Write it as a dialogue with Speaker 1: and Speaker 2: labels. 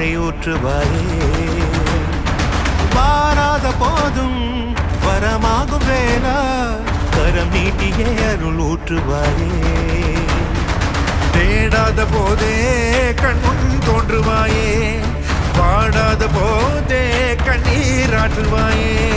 Speaker 1: மழை ஊற்றுவாயே. வாராத போதும் வரமாகும் வேளா கரம் நீட்டியே அருள் ஊற்றுவாயே.
Speaker 2: தேடாத போதே கண்முன் தோன்றுவாயே, வாடாத போதே கண்ணீராற்றுவாயே.